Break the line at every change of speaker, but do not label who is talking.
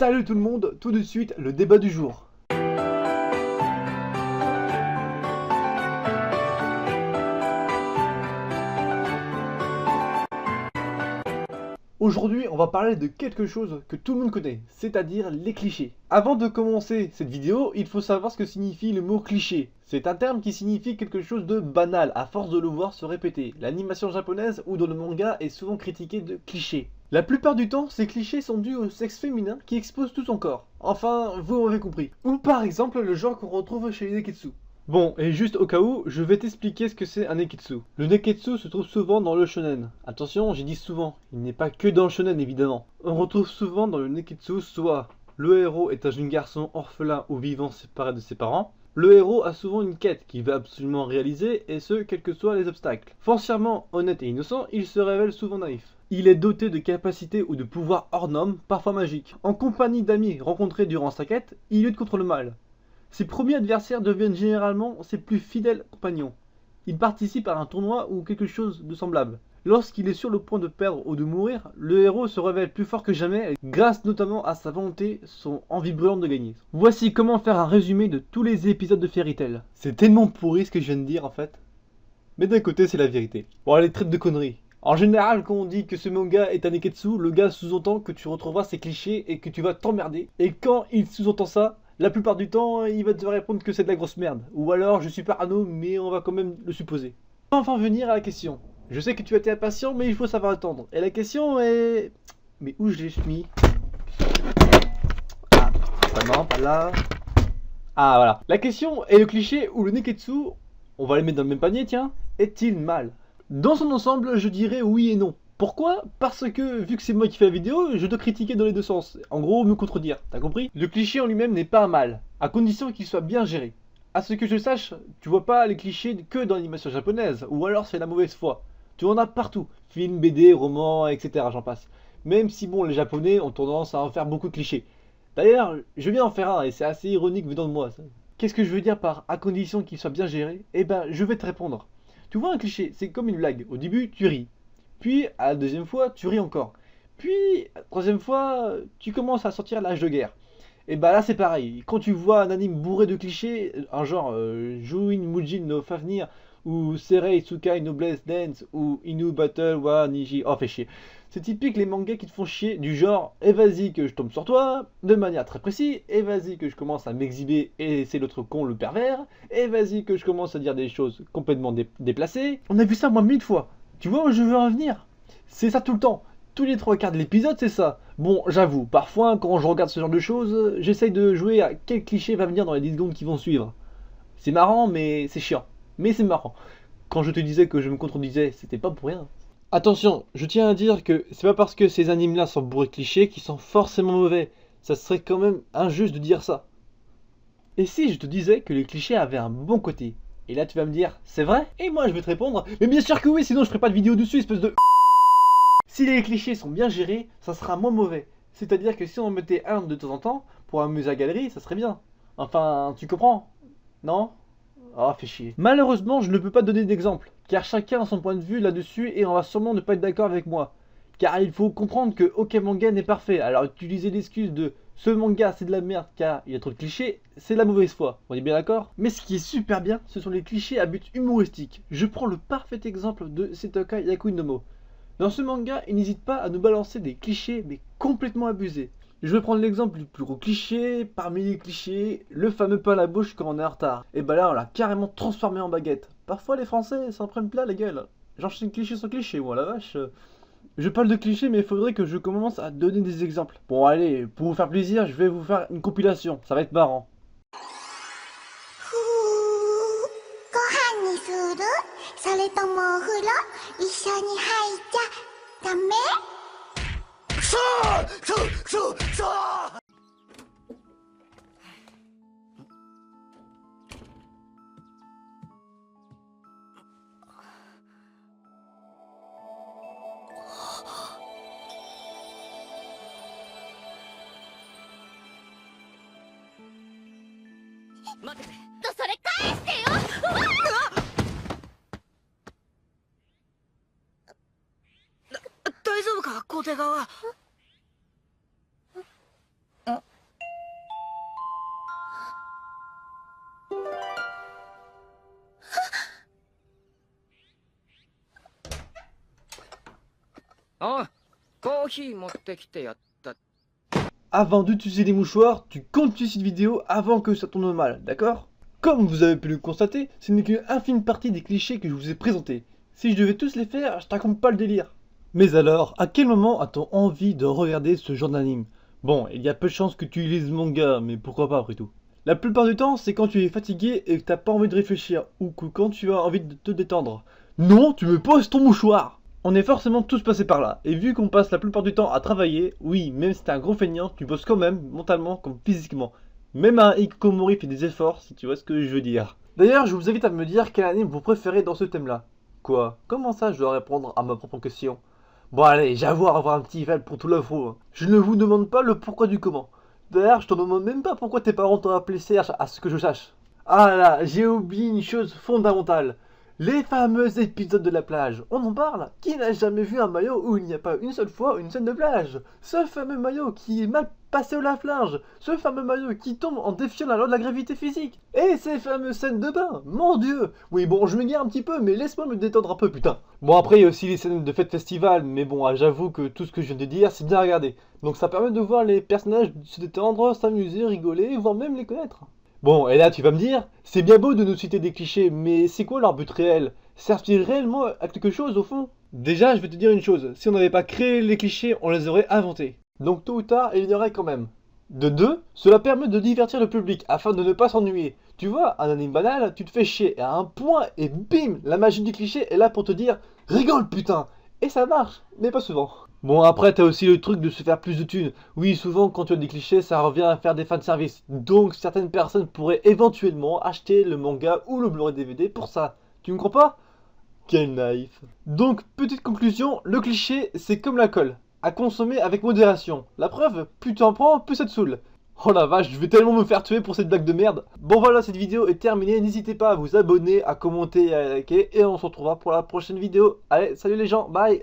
Salut tout le monde, tout de suite le débat du jour. Aujourd'hui, on va parler de quelque chose que tout le monde connaît, c'est-à-dire les clichés. Avant de commencer cette vidéo, il faut savoir ce que signifie le mot cliché. C'est un terme qui signifie quelque chose de banal, à force de le voir se répéter. L'animation japonaise ou dans le manga est souvent critiquée de clichés. La plupart du temps, ces clichés sont dus au sexe féminin qui expose tout son corps. Enfin, vous m'avez compris. Ou par exemple le genre qu'on retrouve chez les neketsu. Bon, et juste au cas où, je vais t'expliquer ce que c'est un neketsu. Le neketsu se trouve souvent dans le shonen. Attention, j'ai dit souvent, il n'est pas que dans le shonen évidemment. On retrouve souvent dans le neketsu soit le héros est un jeune garçon orphelin ou vivant séparé de ses parents. Le héros a souvent une quête qu'il veut absolument réaliser, et ce, quels que soient les obstacles. Foncièrement honnête et innocent, il se révèle souvent naïf. Il est doté de capacités ou de pouvoirs hors normes, parfois magiques. En compagnie d'amis rencontrés durant sa quête, il lutte contre le mal. Ses premiers adversaires deviennent généralement ses plus fidèles compagnons. Il participe à un tournoi ou quelque chose de semblable. Lorsqu'il est sur le point de perdre ou de mourir, le héros se révèle plus fort que jamais, grâce notamment à sa volonté, son envie brûlante de gagner. Voici comment faire un résumé de tous les épisodes de Fairy Tail. C'est tellement pourri ce que je viens de dire en fait. Mais d'un côté c'est la vérité. Bon, elle est traite de conneries. En général, quand on dit que ce manga est un neketsu, le gars sous-entend que tu retrouveras ces clichés et que tu vas t'emmerder. Et quand il sous-entend ça, la plupart du temps, il va te répondre que c'est de la grosse merde. Ou alors, je suis parano, mais on va quand même le supposer. On va enfin venir à la question. Je sais que tu as été impatient, mais il faut savoir attendre. Et la question est... Mais où je l'ai mis? Ah, non, pas là. Ah, voilà. La question est le cliché ou le neketsu, on va les mettre dans le même panier, tiens, est-il mal? Dans son ensemble, je dirais oui et non. Pourquoi? Parce que, vu que c'est moi qui fais la vidéo, je dois critiquer dans les deux sens. En gros, me contredire, t'as compris? Le cliché en lui-même n'est pas un mal, à condition qu'il soit bien géré. À ce que je sache, tu vois pas les clichés que dans l'animation japonaise, ou alors c'est la mauvaise foi. Tu en as partout, films, BD, romans, etc. j'en passe. Même si bon, les japonais ont tendance à en faire beaucoup de clichés. D'ailleurs, je viens en faire un, et c'est assez ironique venant de moi. Qu'est-ce que je veux dire par à condition qu'il soit bien géré? Eh ben, je vais te répondre. Tu vois un cliché, c'est comme une blague. Au début, tu ris. Puis, à la deuxième fois, tu ris encore. Puis, à la troisième fois, tu commences à sortir l'âge de guerre. Et bah là, c'est pareil. Quand tu vois un anime bourré de clichés, un genre Juin Mujin no Fafnir, ou Serei Tsukai no Bless Dance, ou Inu Battle wa Niji. Oh, fais chier. C'est typique les mangas qui te font chier, du genre et vas-y que je tombe sur toi, de manière très précise, et vas-y que je commence à m'exhiber et c'est l'autre con le pervers, et vas-y que je commence à dire des choses complètement déplacées. On a vu ça moi 1000 fois. Tu vois où je veux en venir? C'est ça tout le temps. Tous les trois quarts de l'épisode, c'est ça. Bon, j'avoue, parfois, quand je regarde ce genre de choses, j'essaye de jouer à quel cliché va venir dans les 10 secondes qui vont suivre. C'est marrant, mais c'est chiant. Mais c'est marrant. Quand je te disais que je me contredisais, c'était pas pour rien. Attention, je tiens à dire que c'est pas parce que ces animes-là sont bourrés de clichés qu'ils sont forcément mauvais. Ça serait quand même injuste de dire ça. Et si je te disais que les clichés avaient un bon côté? Et là tu vas me dire, c'est vrai? Et moi je vais te répondre, mais bien sûr que oui, sinon je ferais pas de vidéo dessus, espèce de... Si les clichés sont bien gérés, ça sera moins mauvais. C'est-à-dire que si on en mettait un de temps en temps, pour amuser la galerie, ça serait bien. Enfin, tu comprends? Non? Ah, fais chier. Malheureusement, je ne peux pas donner d'exemple, car chacun a son point de vue là-dessus et on va sûrement ne pas être d'accord avec moi. Car il faut comprendre que aucun manga n'est parfait, alors utiliser l'excuse de ce manga c'est de la merde car il y a trop de clichés, c'est de la mauvaise foi, on est bien d'accord? Mais ce qui est super bien, ce sont les clichés à but humoristique. Je prends le parfait exemple de Setoka Yakunomo. Dans ce manga, il n'hésite pas à nous balancer des clichés mais complètement abusés. Je vais prendre l'exemple du plus gros cliché, parmi les clichés, le fameux pain à la bouche quand on est en retard. Et bah là, on l'a carrément transformé en baguette. Parfois, les Français s'en prennent plein la gueule. J'enchaîne cliché sur cliché, moi la vache. Je parle de clichés, mais il faudrait que je commence à donner des exemples. Bon, allez, pour vous faire plaisir, je vais vous faire une compilation. Ça va être marrant.
ご飯にする？それともお風呂一緒に入っちゃダメ？くそー！くそくそくそー！待ってくれ。それ返してよ！大丈夫か皇帝側？
ヒー持ってきてやった。
Avant d'utiliser les mouchoirs, tu continues cette vidéo avant que ça tourne mal, d'accord? Comme vous avez pu le constater, ce n'est qu'une infime partie des clichés que je vous ai présentés. Si je devais tous les faire, je te raconte pas le délire. Mais alors, à quel moment a-t-on envie de regarder ce genre d'anime? Bon, il y a peu de chances que tu lises manga, mais pourquoi pas après tout. La plupart du temps, c'est quand tu es fatigué et que t'as pas envie de réfléchir, ou que quand tu as envie de te détendre. Non, tu me poses ton mouchoir! On est forcément tous passés par là, et vu qu'on passe la plupart du temps à travailler, oui, même si t'es un gros feignant, tu bosses quand même, mentalement comme physiquement. Même un Hikikomori fait des efforts, si tu vois ce que je veux dire. D'ailleurs, je vous invite à me dire quel anime vous préférez dans ce thème-là. Quoi? Comment ça je dois répondre à ma propre question? Bon allez, j'avoue avoir un petit val pour tout l'afro. Hein. Je ne vous demande pas le pourquoi du comment. D'ailleurs, je te demande même pas pourquoi tes parents t'ont appelé Serge à ce que je sache. Ah là, j'ai oublié une chose fondamentale. Les fameux épisodes de la plage, on en parle? Qui n'a jamais vu un maillot où il n'y a pas une seule fois une scène de plage? Ce fameux maillot qui est mal passé au lave-linge, ce fameux maillot qui tombe en défiant la loi de la gravité physique, et ces fameuses scènes de bain, mon dieu! Oui bon, je m'égare un petit peu, mais laisse-moi me détendre un peu, putain. Bon après, il y a aussi les scènes de fête festival, mais bon, j'avoue que tout ce que je viens de dire, c'est bien à regarder. Donc ça permet de voir les personnages se détendre, s'amuser, rigoler, voire même les connaître. Bon, et là tu vas me dire, c'est bien beau de nous citer des clichés, mais c'est quoi leur but réel? Servent-ils réellement à quelque chose au fond? Déjà, je vais te dire une chose, si on n'avait pas créé les clichés, on les aurait inventés. Donc tôt ou tard, il y en aurait quand même. De deux, cela permet de divertir le public afin de ne pas s'ennuyer. Tu vois, un anime banal, tu te fais chier à un point et bim, la magie du cliché est là pour te dire rigole putain! Et ça marche, mais pas souvent. Bon après t'as aussi le truc de se faire plus de thunes. Oui souvent quand tu as des clichés ça revient à faire des fanservice. Donc certaines personnes pourraient éventuellement acheter le manga ou le Blu-ray DVD pour ça. Tu me crois pas? Quel naïf. Donc petite conclusion, le cliché c'est comme l'alcool. À consommer avec modération. La preuve, plus tu en prends, plus ça te saoule. Oh la vache, je vais tellement me faire tuer pour cette blague de merde. Bon voilà, cette vidéo est terminée. N'hésitez pas à vous abonner, à commenter et à liker. Et on se retrouvera pour la prochaine vidéo. Allez, salut les gens, bye.